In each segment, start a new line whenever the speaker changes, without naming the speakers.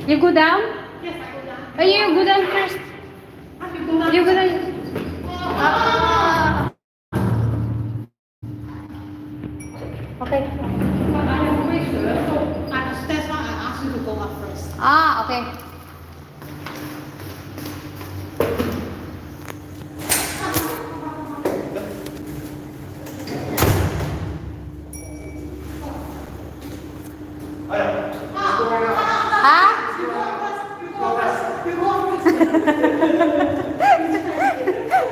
You go down?
Yes, I go down.
Oh, you go down first.
You go down.
You go down. Okay.
But I am pretty sure, so that's why I asked you to go up first.
Ah, okay. Ha?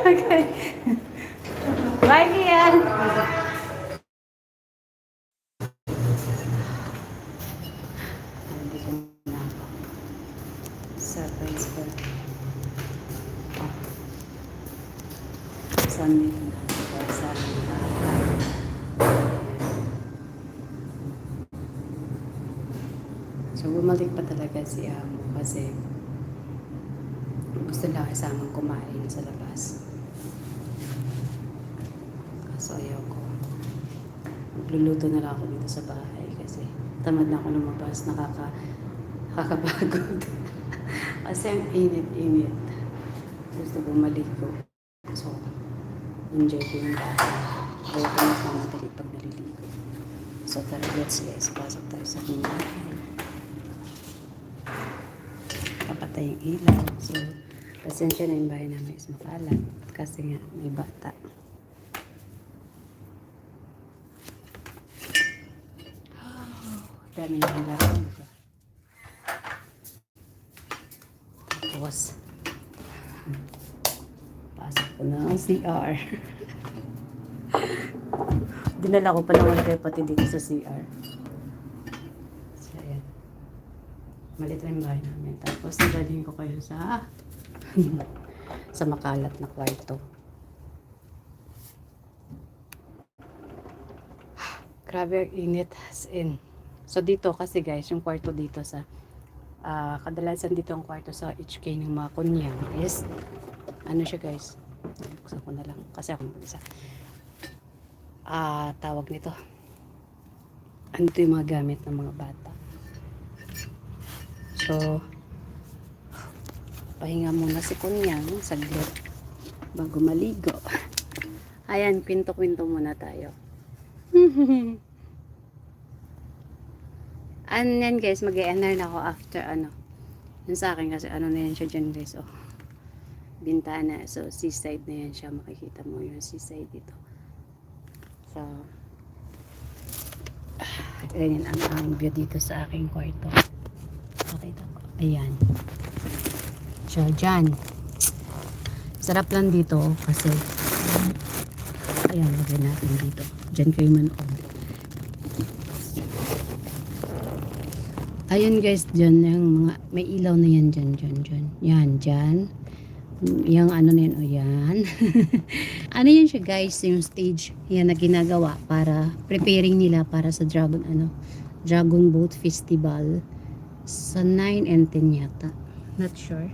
Okay. Bye, Kian. Sa principal. Saan dito na? Sa So, bumalik pa talaga si Amo kasi gusto lang isamang kumain sa labas. Kaso ayaw ko. Magluluto na lang ako dito sa bahay kasi tamad na ako lumabas. Nakakapagod. Kasi ang init-init. Gusto bumalik ko. So, enjoy ko yung bahay. Ayaw ko na mamadali pag naliligo. So, tara, let's guys. Pasok tayo sa aking bahay. Kapatay yung ilaw. So, pasensya na yung bahay namin is makalat. Kasi nga, may bata. Dami yung laro. Tapos, pasok ko na ang CR. Dinala ko pa naman kayo pati dito sa CR. So, ayan. Malit lang yung bahay namin. Tapos, nagaling ko kayo sa sa makalat na kwarto. Grabe ang init as in. So dito kasi guys, yung kwarto dito sa kadalasan dito ang kwarto sa HK ng mga kunyang is ano siya guys, buksan ko na lang kasi ako mag-isa. Tawag nito, ano ito yung mga gamit ng mga bata. So pahinga muna si kunyang saglit bago maligo. Ayan, kwento-kwento muna tayo. Ano yan guys, mag-e-NR na ako after yun sa akin kasi ano na yan siya dyan guys, oh, bintana. So seaside na yan siya, makikita mo yung seaside dito. So ganyan ang view dito sa aking kwarto. Makita ko, ayan. So dyan sarap lang dito kasi ayan, lagyan natin dito, dyan kayo manood. Ayun guys, dyan yung mga, may ilaw na yan dyan. Yan, dyan. Yung ano na yan, o yan. Ano yan siya guys, yung stage yan na ginagawa para, preparing nila para sa Dragon Boat Festival sa 9 and 10 yata. Not sure.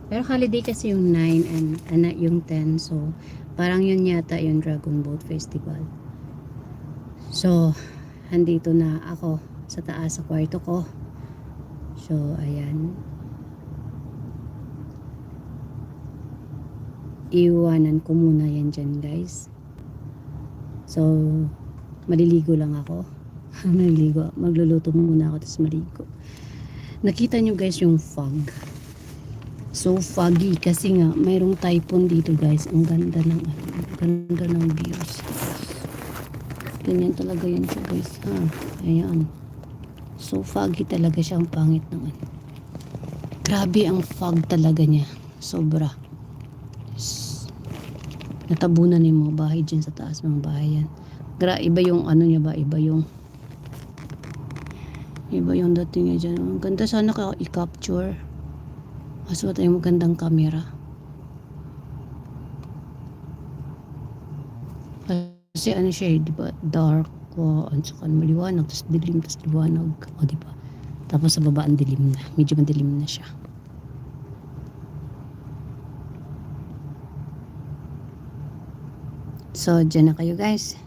Pero holiday kasi yung 9 and yung 10. So, parang yun yata yung Dragon Boat Festival. So, andito na ako sa taas sa kwarto ko. So, ayan. Iwanan ko muna yan dyan, guys. So, maliligo lang ako. Magluluto muna ako, tapos maligo. Nakita nyo, guys, yung fog. So, foggy. Kasi nga, mayroong typhoon dito, guys. Ang ganda ng views. Ganyan talaga yan siya, guys. Ayan. So foggy talaga siya, ang pangit ng Grabe ang fog talaga niya. Sobra. Natabunan yung mga bahay dyan sa taas, mga bahay yan. Iba yung niya ba? Iba yung dating niya dyan. Ang ganda sana i-capture. Kaso tayong magandang camera. Kasi ano siya, diba? Dark. At saka maliwanag, tapos dilim, tapos liwanag, o diba? Tapos sa baba ang dilim na, medyo madilim na siya. So dyan na kayo guys.